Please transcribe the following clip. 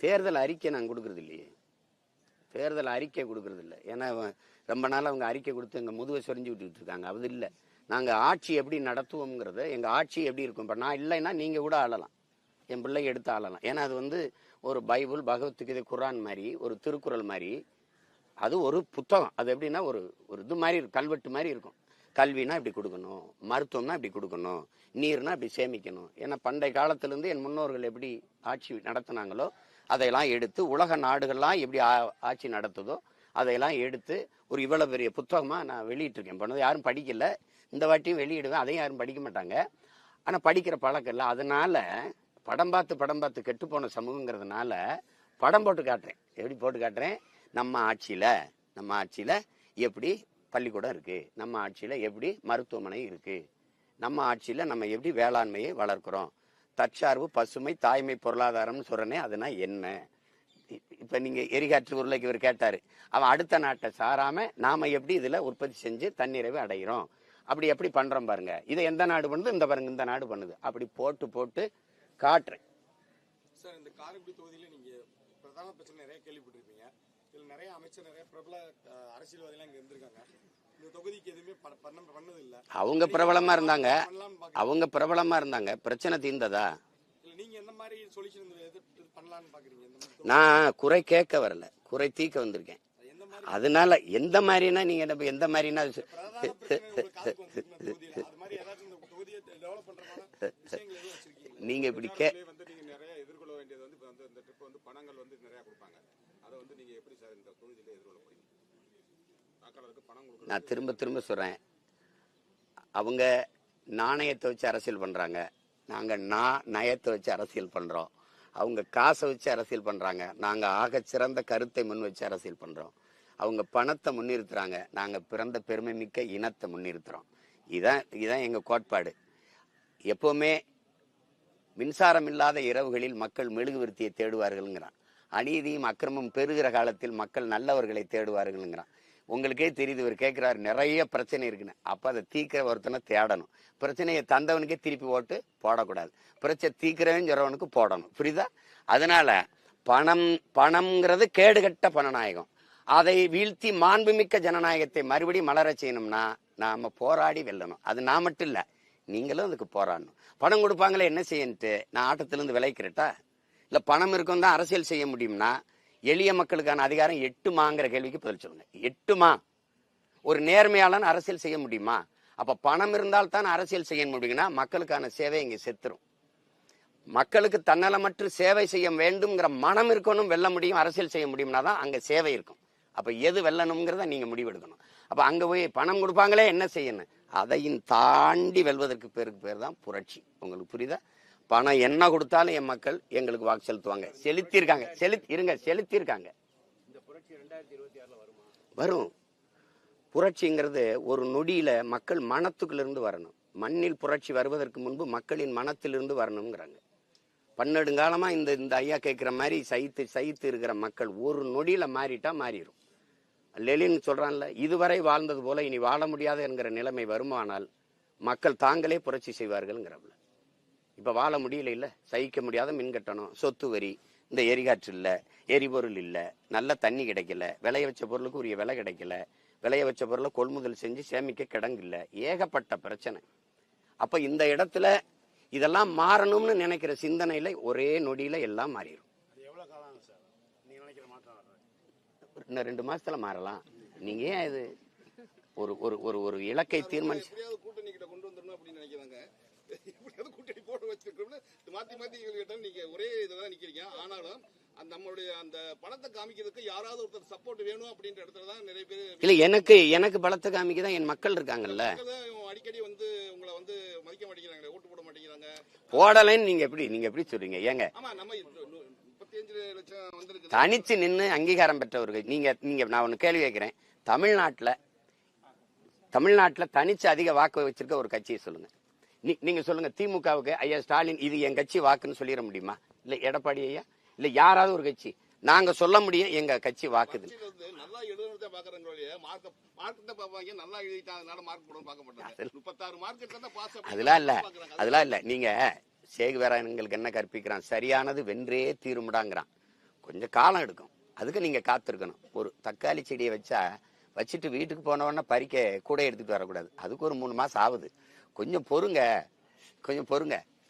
தேர்தல் அறிக்கை நான் கொடுக்கறது இல்லையே, தேர்தல் அறிக்கை கொடுக்கறது இல்லை. ஏன்னா ரொம்ப நாள் அவங்க அறிக்கை கொடுத்து எங்கள் முதுவை சொரிஞ்சு விட்டுக்கிட்டு இருக்காங்க. அது இல்லை, நாங்கள் ஆட்சி எப்படி நடத்துவோங்கிறது, எங்கள் ஆட்சி எப்படி இருக்கும். இப்போ நான் இல்லைன்னா நீங்கள் கூட ஆளலாம், என் பிள்ளை எடுத்து ஆளலாம். ஏன்னா அது ஒரு பைபிள், பகவத்கீதை, குரான் மாதிரி, ஒரு திருக்குறள் மாதிரி, அது ஒரு புத்தகம். அது எப்படின்னா ஒரு இது மாதிரி கல்வெட்டு மாதிரி இருக்கும். கல்வினா இப்படி கொடுக்கணும், மருத்துவம்னா இப்படி கொடுக்கணும், நீர்னா இப்படி சேமிக்கணும். ஏன்னா பண்டைய காலத்திலேருந்து என் முன்னோர்கள் எப்படி ஆட்சி நடத்தினாங்களோ அதையெல்லாம் எடுத்து, உலக நாடுகள்லாம் எப்படி ஆட்சி நடத்துதோ அதையெல்லாம் எடுத்து ஒரு இவ்வளவு பெரிய புத்தகமாக நான் வெளியிட்டிருக்கேன். பண்ணது யாரும் படிக்கல, இந்த வாட்டியும் வெளியிடுவேன். அதையும் யாரும் படிக்க மாட்டாங்க. ஆனால் படிக்கிற பழக்கம் இல்லை. அதனால படம் பார்த்து கெட்டு போன சமூகங்கிறதுனால படம் போட்டு காட்டுறேன். எப்படி போட்டு காட்டுறேன்? நம்ம ஆட்சியில் எப்படி பள்ளிக்கூடம் இருக்கு, நம்ம ஆட்சியில் எப்படி மருத்துவமனை இருக்கு, நம்ம ஆட்சியில் நம்ம எப்படி வேளாண்மையை வளர்க்கிறோம், தற்சார்பு, பசுமை, தாய்மை, பொருளாதாரம்னு சொல்றனே, அதுனா என்ன? இப்ப நீங்க எரிகாற்று உருளைக்கு இவர் கேட்டாரு, அவன் அடுத்த நாட்டை சாராம நாம எப்படி இதுல உற்பத்தி செஞ்சு தன்னிறைவு அடைகிறோம், அப்படி எப்படி பண்றோம் பாருங்க. இதை எந்த நாடு பண்ணுது, இந்த பாருங்க இந்த நாடு பண்ணுது, அப்படி போட்டு காட்டுறேன். சார், இந்த காரைக்குடி தொகுதியில நீங்க பிரதான பிரச்சனை நிறைய கேள்விப்பட்டிருப்பீங்க. இதுல நிறைய அமைச்சர், நிறைய பிரபல அரசியல்வாதிகள் இங்க இருந்திருக்காங்க. இந்த தொகுதிக்கு எதுவுமே பண்ணது இல்ல. அவங்க பிரபலமா இருந்தாங்க, பிரச்சனை தீர்ந்ததா? நீங்க எந்த மாதிரி சொல்யூஷன் பண்ணலாம்னு பாக்குறீங்க? நான் குறை கேட்க வரல, குறை தீர்க்க வந்திருக்கேன். அதனால எந்த மாதிரினா, நீங்க எந்த மாதிரினா நீங்க இப்படி நிறைய எதிர்கொள்ள வேண்டியது இந்த ட்ரிப் பணங்கள் நிறைய கொடுப்பாங்க. அதை நீங்க எப்படி சார் இந்த தொகுதியில எதிர்கொள்ள போறீங்க? நான் திரும்ப சொல்றேன், அவங்க நாணயத்தை வச்சு அரசியல் பண்றாங்க, நாங்க நயத்தை வச்சு அரசியல் பண்றோம். அவங்க காசை வச்சு அரசியல் பண்றாங்க, நாங்க ஆக சிறந்த கருத்தை முன் வச்சு அரசியல் பண்றோம். அவங்க பணத்தை முன்னிறுத்துறாங்க, நாங்க பிறந்த பெருமை மிக்க இனத்தை முன்னிறுத்துறோம். இதான் எங்க கோட்பாடு. எப்பவுமே மின்சாரம் இல்லாத இரவுகளில் மக்கள் மெழுகுவர்த்தியை தேடுவார்கள்ங்கிறான். அநீதியும் அக்கிரமும் பெருகிற காலத்தில் மக்கள் நல்லவர்களை தேடுவார்கள்ங்கிறான். உங்களுக்கே தெரியுது, இவர் கேட்கிறாரு நிறைய பிரச்சனை இருக்குன்னு. அப்ப அதை தீக்கிற ஒருத்தனை தேடணும். பிரச்சனையை தந்தவனுக்கே திருப்பி ஓட்டு போடக்கூடாது, பிரச்சனை தீக்கிறவன் சொல்றவனுக்கு போடணும். புரியுதா? அதனால பணம்ங்கிறது கேடுகட்ட பணநாயகம். அதை வீழ்த்தி மாண்புமிக்க ஜனநாயகத்தை மறுபடியும் மலர செய்யணும்னா நாம போராடி வெல்லணும். அது நான் மட்டும் இல்ல, நீங்களும் அதுக்கு போராடணும். பணம் கொடுப்பாங்களே என்ன செய்யன்ட்டு நான் ஆட்டத்திலிருந்து விளைக்கிறட்டா? இல்ல பணம் இருக்கும் தான் அரசியல் செய்ய முடியும்னா எளிய மக்களுக்கான அதிகாரம் 8மாங்கிற கேள்விக்கு பதில் சொல்லுங்க. 8மா? ஒரு நேர்மையாளன் அரசியல் செய்ய முடியுமா? அப்ப பணம் இருந்தால் தான் அரசியல் செய்ய முடியுங்கன்னா மக்களுக்கான சேவை இங்க செத்துரும். மக்களுக்கு தன்னலமற்று சேவை செய்ய வேண்டும்ங்கிற மனம் இருக்கணும், வெல்ல முடியும், அரசியல் செய்ய முடியும்னா தான் அங்க சேவை இருக்கும். அப்ப எது வெல்லணுங்கிறத நீங்க முடிவெடுக்கணும். அப்ப அங்க போய் பணம் கொடுப்பாங்களே என்ன செய்யணும், அதையும் தாண்டி வெல்வதற்கு பேர் தான் புரட்சி. உங்களுக்கு புரியுதா? பணம் என்ன கொடுத்தாலும் என் மக்கள் எங்களுக்கு வாக்கு செலுத்துவாங்க. செலுத்தியிருக்காங்க. வரும். புரட்சிங்கிறது ஒரு நொடியில மக்கள் மனத்துக்குள்ள இருந்து வரணும். மண்ணில் புரட்சி வருவதற்கு முன்பு மக்களின் மனத்திலிருந்து வரணுங்கிறாங்க. பன்னெடுங்காலமா இந்த ஐயா கேட்கிற மாதிரி சைத்து இருக்கிற மக்கள் ஒரு நொடியில மாறிட்டா மாறிடும். லெலின் சொல்றான்ல, இதுவரை வாழ்ந்தது போல இனி வாழ முடியாது என்கிற நிலைமை வருமானால் மக்கள் தாங்களே புரட்சி செய்வார்கள்ங்கிறவங்க. இப்ப வாழ முடியல, இல்ல சகிக்க முடியாத மின்கட்டணம், சொத்து வரி, இந்த எரிகாற்று இல்ல, எரிபொருள் இல்ல, நல்ல தண்ணி கிடைக்கல, விளைய வச்ச பொருளுக்கு உரிய விலை கிடைக்கல, விளைய வச்ச பொருளை கொள்முதல் செஞ்சு சேமிக்க கிடங்கு இல்ல, ஏகப்பட்ட பிரச்சனை. அப்ப இந்த இடத்துல இதெல்லாம் மாறணும்னு நினைக்கிற சிந்தனையில ஒரே நொடியில எல்லாம் மாறிடும். இன்னும் 2 மாசத்துல மாறலாம். நீங்க ஏன் இது ஒரு ஒரு ஒரு ஒரு இலக்கை தீர்மானிச்சு கூட்டணி கிட்ட கொண்டு வந்துடணும் அப்படின்னு நினைக்கிறாங்க. கூட்டணி போட்டு வச்சிருக்கோம்னு மாத்தி நீங்க ஒரே இதுதான் நிக்கிறீங்க. ஆனாலும் நம்மளுடைய அந்த பணத்தை காமிக்கிறதுக்கு யாராவது ஒருத்தர் சப்போர்ட் வேணும் அப்படின்ற இடத்துலதான் நிறைய பேர் இல்ல. எனக்கு பலத்தை காமிக்கதான் என் மக்கள் இருக்காங்கல்ல. அடிக்கடி உங்களை மதிக்க மாட்டேங்கிறாங்க, ஓட்டு போட மாட்டேங்கிறாங்க. போடலைன்னு நீங்க எப்படி சொல்றீங்க? ஏங்க, ஆமா, நம்ம 35 லட்சம் வந்திருக்கு. தனிச்சு நின்று அங்கீகாரம் பெற்றவர்கள் நீங்க நான் ஒண்ணு கேள்வி கேட்கிறேன். தமிழ்நாட்டுல தனிச்சு அதிக வாக்கு வச்சிருக்க ஒரு கட்சியை சொல்லுங்க. நீங்க சொல்லுங்க. திமுகவுக்கு ஐயா ஸ்டாலின் இது என் கட்சி வாக்குன்னு சொல்லிட முடியுமா? இல்ல எடப்பாடி ஐயா, இல்ல யாராவது ஒரு கட்சி நாங்க சொல்ல முடியும் எங்க கட்சி வாக்குது. நல்லா எழுதுறத பாக்குறாங்க, மார்க்கெட்ட பாப்பாங்க. நல்லா எழுதிட்டாங்கனால மார்க் போட பார்க்க மாட்டாங்க. 36 மார்க்கெட்ல தான் பாஸ். அதெல்லாம் இல்ல. நீங்க சேகுவேரா எங்களுக்கு என்ன கற்பிக்கிறான்? சரியானது வென்றே தீருமுடாங்கிறான். கொஞ்சம் காலம் எடுக்கும், அதுக்கு நீங்க காத்திருக்கணும். ஒரு தக்காளி செடியை வச்சுட்டு வீட்டுக்கு போனவொடனே பறிக்க கூட எடுத்துட்டு வரக்கூடாது. அதுக்கு ஒரு 3 மாசம் ஆகுது. கொஞ்சம் பொறுங்க, கொஞ்சம் பொறுங்க.